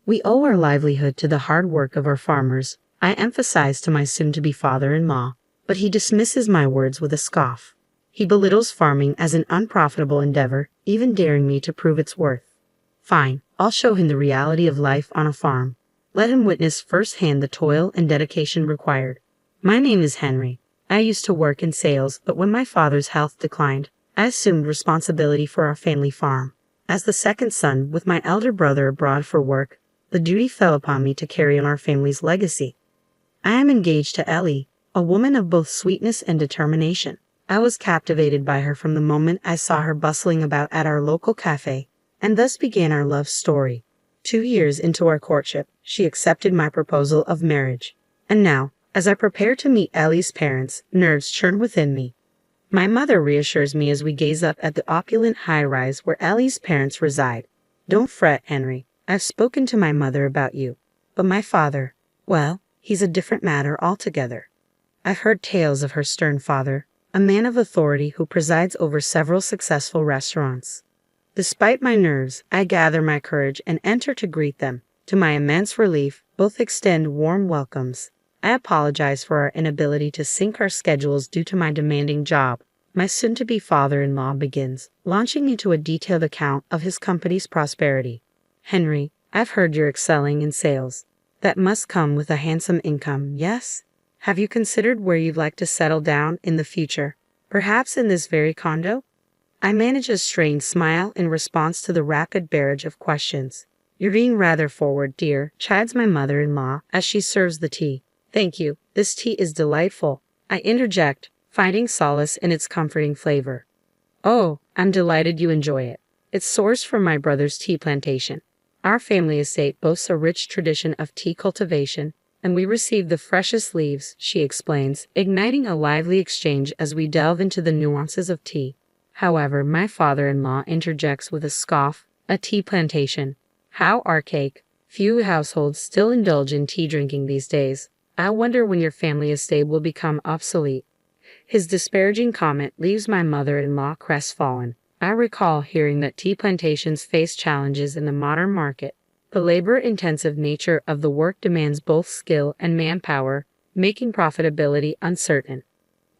We owe our livelihood to the hard work of our farmers, I emphasize to my soon-to-be father-in-law, but he dismisses my words with a scoff. He belittles farming as an unprofitable endeavor, even daring me to prove its worth. Fine, I'll show him the reality of life on a farm. Let him witness firsthand the toil and dedication required. My name is Henry. I used to work in sales, but when my father's health declined, I assumed responsibility for our family farm. As the second son, with my elder brother abroad for work, the duty fell upon me to carry on our family's legacy. I am engaged to Ellie, a woman of both sweetness and determination. I was captivated by her from the moment I saw her bustling about at our local cafe, and thus began our love story. 2 years into our courtship, she accepted my proposal of marriage. And now, as I prepare to meet Ellie's parents, nerves churn within me. My mother reassures me as we gaze up at the opulent high-rise where Ellie's parents reside. Don't fret, Henry. I've spoken to my mother about you. But my father, well, he's a different matter altogether. I've heard tales of her stern father, a man of authority who presides over several successful restaurants. Despite my nerves, I gather my courage and enter to greet them. To my immense relief, both extend warm welcomes. I apologize for our inability to sync our schedules due to my demanding job. My soon-to-be father-in-law begins, launching into a detailed account of his company's prosperity. Henry, I've heard you're excelling in sales. That must come with a handsome income, yes? Have you considered where you'd like to settle down in the future? Perhaps in this very condo? I manage a strained smile in response to the rapid barrage of questions. You're being rather forward, dear, chides my mother-in-law as she serves the tea. Thank you, this tea is delightful, I interject, finding solace in its comforting flavor. Oh, I'm delighted you enjoy it. It's sourced from my brother's tea plantation. Our family estate boasts a rich tradition of tea cultivation, and we receive the freshest leaves, she explains, igniting a lively exchange as we delve into the nuances of tea. However, my father-in-law interjects with a scoff, a tea plantation. How archaic. Few households still indulge in tea drinking these days. I wonder when your family estate will become obsolete. His disparaging comment leaves my mother-in-law crestfallen. I recall hearing that tea plantations face challenges in the modern market. The labor-intensive nature of the work demands both skill and manpower, making profitability uncertain.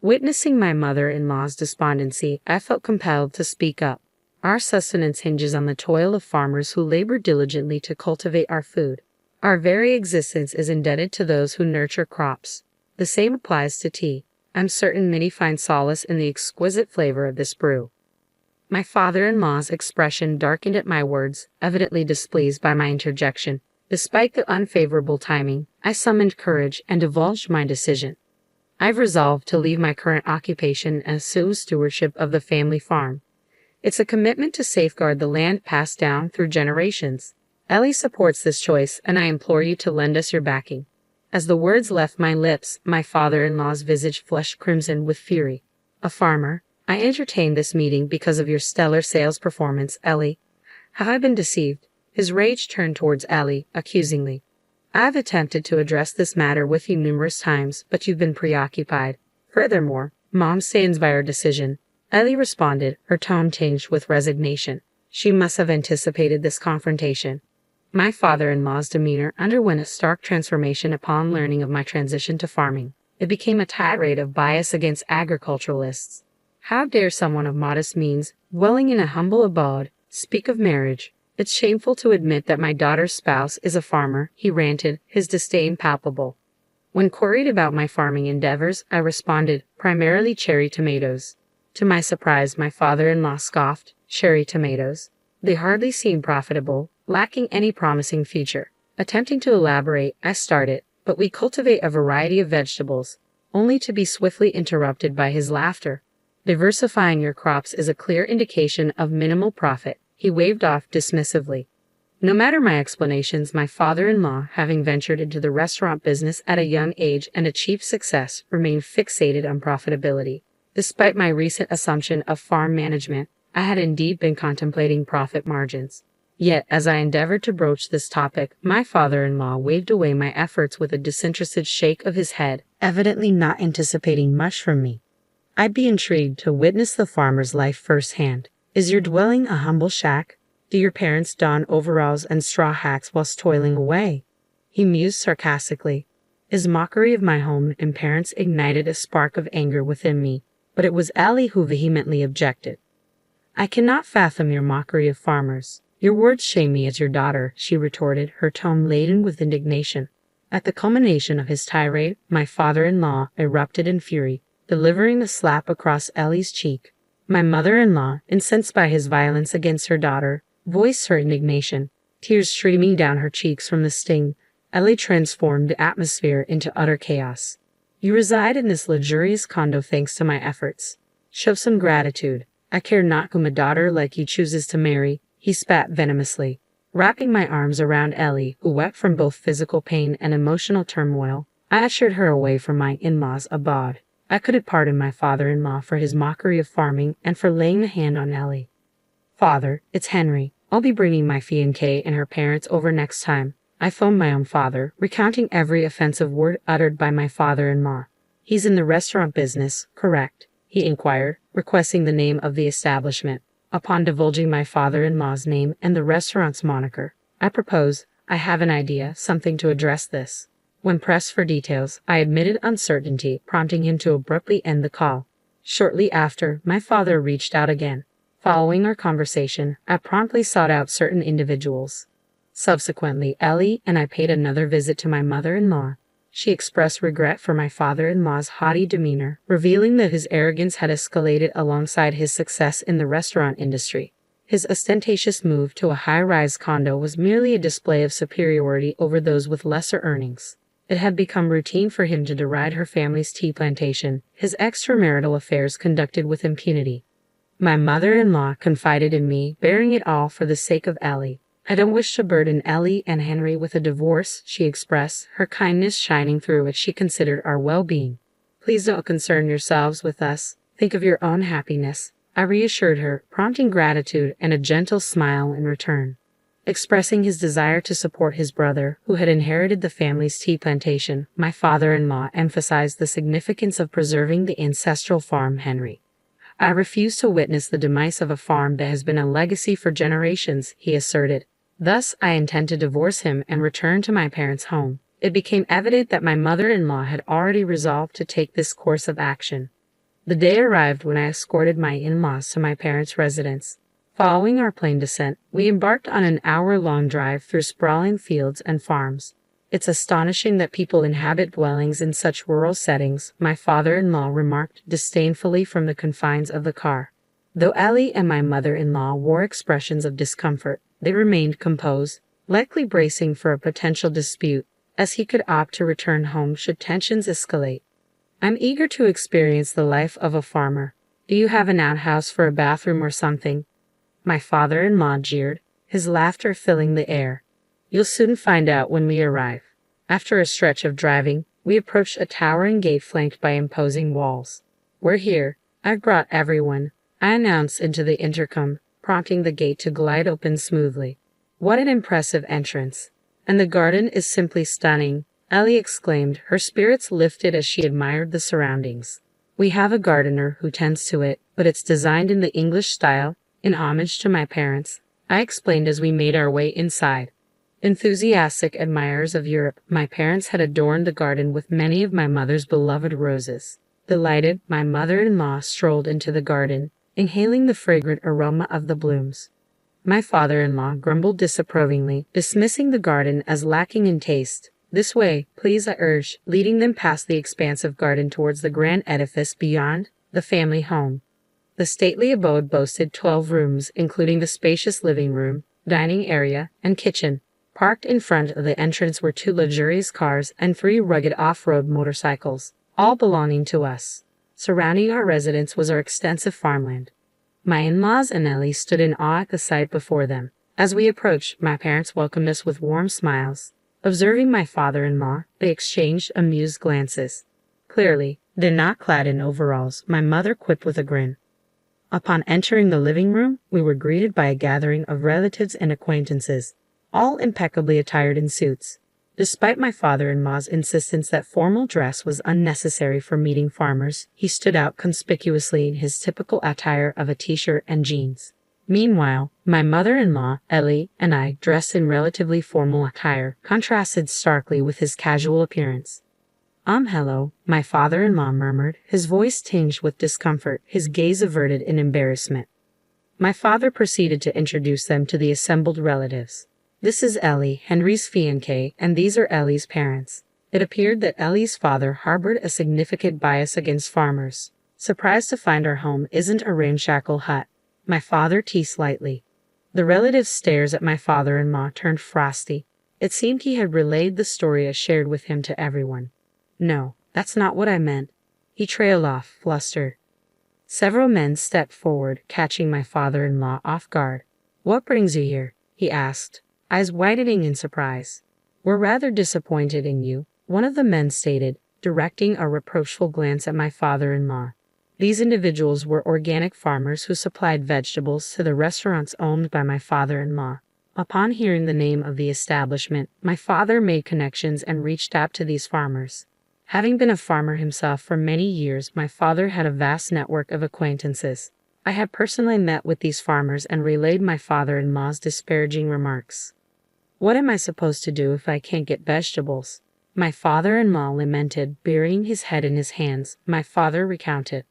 Witnessing my mother-in-law's despondency, I felt compelled to speak up. Our sustenance hinges on the toil of farmers who labor diligently to cultivate our food. Our very existence is indebted to those who nurture crops. The same applies to tea. I'm certain many find solace in the exquisite flavor of this brew. My father-in-law's expression darkened at my words, evidently displeased by my interjection. Despite the unfavorable timing, I summoned courage and divulged my decision. I've resolved to leave my current occupation and assume stewardship of the family farm. It's a commitment to safeguard the land passed down through generations. Ellie supports this choice, and I implore you to lend us your backing. As the words left my lips, my father-in-law's visage flushed crimson with fury. A farmer? I entertained this meeting because of your stellar sales performance, Ellie. Have I been deceived? His rage turned towards Ellie, accusingly. I've attempted to address this matter with you numerous times, but you've been preoccupied. Furthermore, Mom stands by her decision. Ellie responded, her tone tinged with resignation. She must have anticipated this confrontation. My father-in-law's demeanor underwent a stark transformation upon learning of my transition to farming. It became a tirade of bias against agriculturalists. How dare someone of modest means, dwelling in a humble abode, speak of marriage? It's shameful to admit that my daughter's spouse is a farmer, he ranted, his disdain palpable. When queried about my farming endeavors, I responded, primarily cherry tomatoes. To my surprise, my father-in-law scoffed, cherry tomatoes? They hardly seem profitable, lacking any promising future. Attempting to elaborate, I started, but we cultivate a variety of vegetables, only to be swiftly interrupted by his laughter. Diversifying your crops is a clear indication of minimal profit, he waved off dismissively. No matter my explanations, my father-in-law, having ventured into the restaurant business at a young age and achieved success, remained fixated on profitability. Despite my recent assumption of farm management, I had indeed been contemplating profit margins. Yet, as I endeavored to broach this topic, my father-in-law waved away my efforts with a disinterested shake of his head, evidently not anticipating much from me. I'd be intrigued to witness the farmer's life firsthand. Is your dwelling a humble shack? Do your parents don overalls and straw hats whilst toiling away? He mused sarcastically. His mockery of my home and parents ignited a spark of anger within me, but it was Ellie who vehemently objected. I cannot fathom your mockery of farmers. Your words shame me as your daughter, she retorted, her tone laden with indignation. At the culmination of his tirade, my father-in-law erupted in fury, delivering a slap across Ellie's cheek. My mother-in-law, incensed by his violence against her daughter, voiced her indignation, tears streaming down her cheeks from the sting. Ellie transformed the atmosphere into utter chaos. You reside in this luxurious condo thanks to my efforts. Show some gratitude. I care not whom a daughter like you chooses to marry, he spat venomously. Wrapping my arms around Ellie, who wept from both physical pain and emotional turmoil, I ushered her away from my in-laws abroad. I couldn't pardon my father-in-law for his mockery of farming and for laying a hand on Ellie. Father, it's Henry. I'll be bringing my fiancée and her parents over next time. I phoned my own father, recounting every offensive word uttered by my father-in-law. He's in the restaurant business, correct? He inquired, requesting the name of the establishment. Upon divulging my father-in-law's name and the restaurant's moniker, I proposed, I have an idea, something to address this. When pressed for details, I admitted uncertainty, prompting him to abruptly end the call. Shortly after, my father reached out again. Following our conversation, I promptly sought out certain individuals. Subsequently, Ellie and I paid another visit to my mother-in-law. She expressed regret for my father-in-law's haughty demeanor, revealing that his arrogance had escalated alongside his success in the restaurant industry. His ostentatious move to a high-rise condo was merely a display of superiority over those with lesser earnings. It had become routine for him to deride her family's tea plantation, his extramarital affairs conducted with impunity. My mother-in-law confided in me, bearing it all for the sake of Ellie. I don't wish to burden Ellie and Henry with a divorce, she expressed, her kindness shining through what she considered our well-being. Please don't concern yourselves with us. Think of your own happiness, I reassured her, prompting gratitude and a gentle smile in return. Expressing his desire to support his brother, who had inherited the family's tea plantation, my father-in-law emphasized the significance of preserving the ancestral farm Henry. I refuse to witness the demise of a farm that has been a legacy for generations, he asserted. Thus, I intend to divorce him and return to my parents' home. It became evident that my mother-in-law had already resolved to take this course of action. The day arrived when I escorted my in-laws to my parents' residence. Following our plane descent, we embarked on an hour-long drive through sprawling fields and farms. It's astonishing that people inhabit dwellings in such rural settings, my father-in-law remarked disdainfully from the confines of the car. Though Ellie and my mother-in-law wore expressions of discomfort, they remained composed, likely bracing for a potential dispute, as he could opt to return home should tensions escalate. I'm eager to experience the life of a farmer. Do you have an outhouse for a bathroom or something? My father-in-law jeered, his laughter filling the air. You'll soon find out when we arrive. After a stretch of driving, we approached a towering gate flanked by imposing walls. We're here. I've brought everyone, I announced into the intercom, prompting the gate to glide open smoothly. What an impressive entrance. And the garden is simply stunning, Ellie exclaimed, her spirits lifted as she admired the surroundings. We have a gardener who tends to it, but it's designed in the English style, in homage to my parents, I explained as we made our way inside. Enthusiastic admirers of Europe, my parents had adorned the garden with many of my mother's beloved roses. Delighted, my mother-in-law strolled into the garden, inhaling the fragrant aroma of the blooms. My father-in-law grumbled disapprovingly, dismissing the garden as lacking in taste. This way, please, I urged, leading them past the expansive garden towards the grand edifice beyond, the family home. The stately abode boasted 12 rooms, including the spacious living room, dining area, and kitchen. Parked in front of the entrance were 2 luxurious cars and 3 rugged off-road motorcycles, all belonging to us. Surrounding our residence was our extensive farmland. My in-laws and Ellie stood in awe at the sight before them. As we approached, my parents welcomed us with warm smiles. Observing my father-in-law, they exchanged amused glances. Clearly, they're not clad in overalls, my mother quipped with a grin. Upon entering the living room, we were greeted by a gathering of relatives and acquaintances, all impeccably attired in suits. Despite my father-in-law's insistence that formal dress was unnecessary for meeting farmers, he stood out conspicuously in his typical attire of a t-shirt and jeans. Meanwhile, my mother-in-law, Ellie, and I, dressed in relatively formal attire, contrasted starkly with his casual appearance. Hello, my father-in-law murmured, his voice tinged with discomfort, his gaze averted in embarrassment. My father proceeded to introduce them to the assembled relatives. This is Ellie, Henry's fiancée, and these are Ellie's parents. It appeared that Ellie's father harbored a significant bias against farmers. Surprised to find our home isn't a ramshackle hut. My father teased slightly. The relative's stares at my father-in-law turned frosty. It seemed he had relayed the story I shared with him to everyone. No, that's not what I meant. He trailed off, flustered. Several men stepped forward, catching my father-in-law off guard. What brings you here? He asked, eyes widening in surprise. We're rather disappointed in you, one of the men stated, directing a reproachful glance at my father-in-law. These individuals were organic farmers who supplied vegetables to the restaurants owned by my father-in-law. Upon hearing the name of the establishment, my father made connections and reached out to these farmers. Having been a farmer himself for many years, my father had a vast network of acquaintances. I had personally met with these farmers and relayed my father-in-law's disparaging remarks. What am I supposed to do if I can't get vegetables? My father-in-law lamented, burying his head in his hands. My father recounted.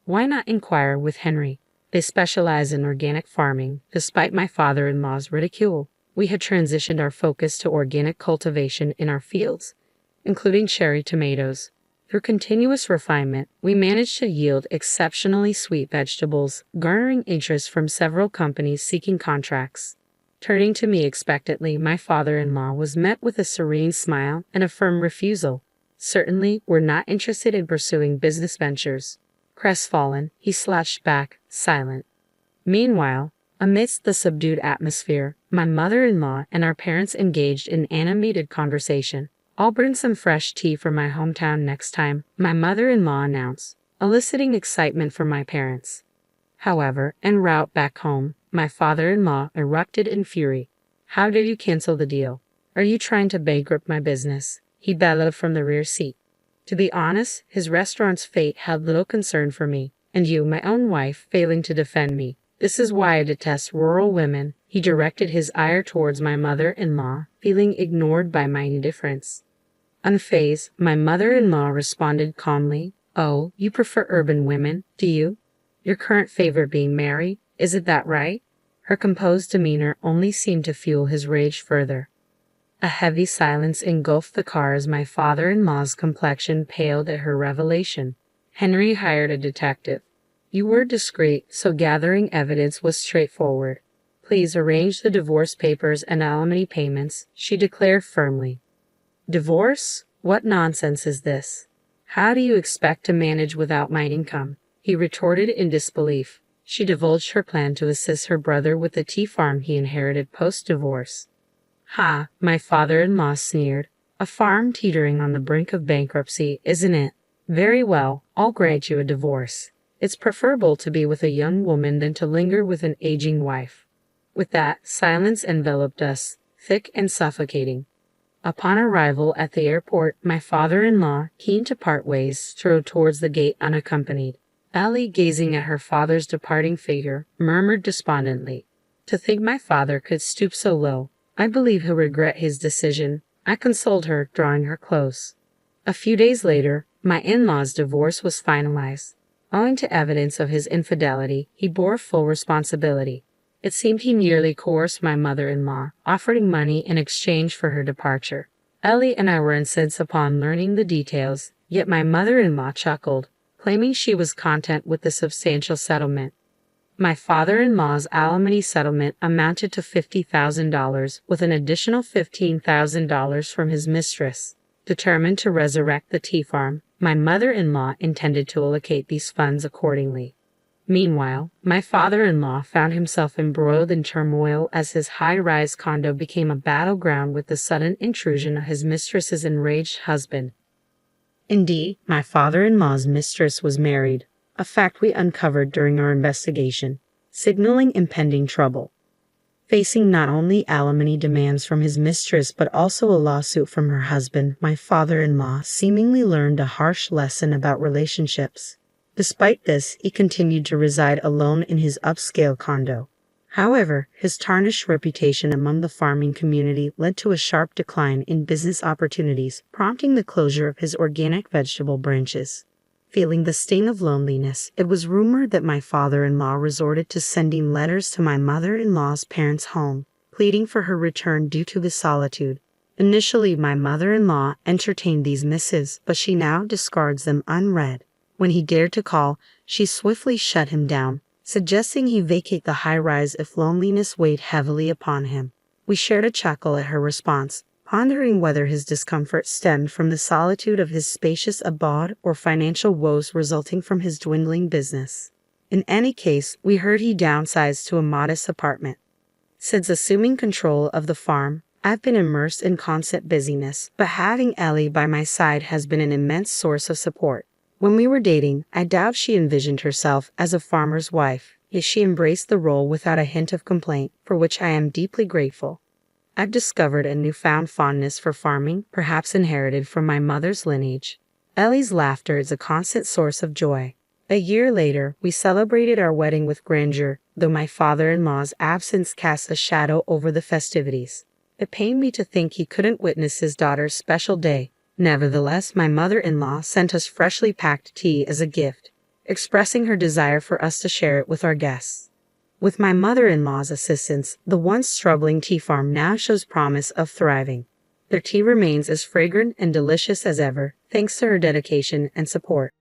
Why not inquire with Henry? They specialize in organic farming. Despite my father-in-law's ridicule, we had transitioned our focus to organic cultivation in our fields, including cherry tomatoes. Through continuous refinement, we managed to yield exceptionally sweet vegetables, garnering interest from several companies seeking contracts. Turning to me expectantly, my father-in-law was met with a serene smile and a firm refusal. Certainly, we're not interested in pursuing business ventures. Crestfallen, he slouched back, silent. Meanwhile, amidst the subdued atmosphere, my mother-in-law and our parents engaged in animated conversation. I'll bring some fresh tea from my hometown next time, my mother-in-law announced, eliciting excitement from my parents. However, en route back home, my father-in-law erupted in fury. How did you cancel the deal? Are you trying to bankrupt my business? He bellowed from the rear seat. To be honest, his restaurant's fate had little concern for me, and you, my own wife, failing to defend me. This is why I detest rural women. He directed his ire towards my mother-in-law, feeling ignored by my indifference. Unfazed, my mother-in-law responded calmly, Oh, you prefer urban women, do you? Your current favorite being Mary, isn't that right? Her composed demeanor only seemed to fuel his rage further. A heavy silence engulfed the car as my father-in-law's complexion paled at her revelation. Henry hired a detective. You were discreet, so gathering evidence was straightforward. Please arrange the divorce papers and alimony payments, she declared firmly. Divorce? What nonsense is this? How do you expect to manage without my income? He retorted in disbelief. She divulged her plan to assist her brother with the tea farm he inherited post-divorce. Ha, my father-in-law sneered. A farm teetering on the brink of bankruptcy, isn't it? Very well, I'll grant you a divorce. It's preferable to be with a young woman than to linger with an aging wife. With that, silence enveloped us, thick and suffocating. Upon arrival at the airport, my father-in-law, keen to part ways, strode towards the gate unaccompanied. Ellie, gazing at her father's departing figure, murmured despondently, To think my father could stoop so low. I believe he'll regret his decision. I consoled her, drawing her close. A few days later, my in-law's divorce was finalized. Owing to evidence of his infidelity, he bore full responsibility. It seemed he nearly coerced my mother-in-law, offering money in exchange for her departure. Ellie and I were incensed upon learning the details, yet my mother-in-law chuckled, claiming she was content with the substantial settlement. My father-in-law's alimony settlement amounted to $50,000, with an additional $15,000 from his mistress. Determined to resurrect the tea farm, my mother-in-law intended to allocate these funds accordingly. Meanwhile, my father-in-law found himself embroiled in turmoil as his high-rise condo became a battleground with the sudden intrusion of his mistress's enraged husband. Indeed, my father-in-law's mistress was married, a fact we uncovered during our investigation, signaling impending trouble. Facing not only alimony demands from his mistress but also a lawsuit from her husband, my father-in-law seemingly learned a harsh lesson about relationships. Despite this, he continued to reside alone in his upscale condo. However, his tarnished reputation among the farming community led to a sharp decline in business opportunities, prompting the closure of his organic vegetable branches. Feeling the sting of loneliness, it was rumored that my father-in-law resorted to sending letters to my mother-in-law's parents' home, pleading for her return due to his solitude. Initially, my mother-in-law entertained these missives, but she now discards them unread. When he dared to call, she swiftly shut him down, suggesting he vacate the high-rise if loneliness weighed heavily upon him. We shared a chuckle at her response, pondering whether his discomfort stemmed from the solitude of his spacious abode or financial woes resulting from his dwindling business. In any case, we heard he downsized to a modest apartment. Since assuming control of the farm, I've been immersed in constant busyness, but having Ellie by my side has been an immense source of support. When we were dating, I doubt she envisioned herself as a farmer's wife, yet she embraced the role without a hint of complaint, for which I am deeply grateful. I've discovered a newfound fondness for farming, perhaps inherited from my mother's lineage. Ellie's laughter is a constant source of joy. A year later, we celebrated our wedding with grandeur, though my father-in-law's absence cast a shadow over the festivities. It pained me to think he couldn't witness his daughter's special day. Nevertheless, my mother-in-law sent us freshly packed tea as a gift, expressing her desire for us to share it with our guests. With my mother-in-law's assistance, the once struggling tea farm now shows promise of thriving. Their tea remains as fragrant and delicious as ever, thanks to her dedication and support.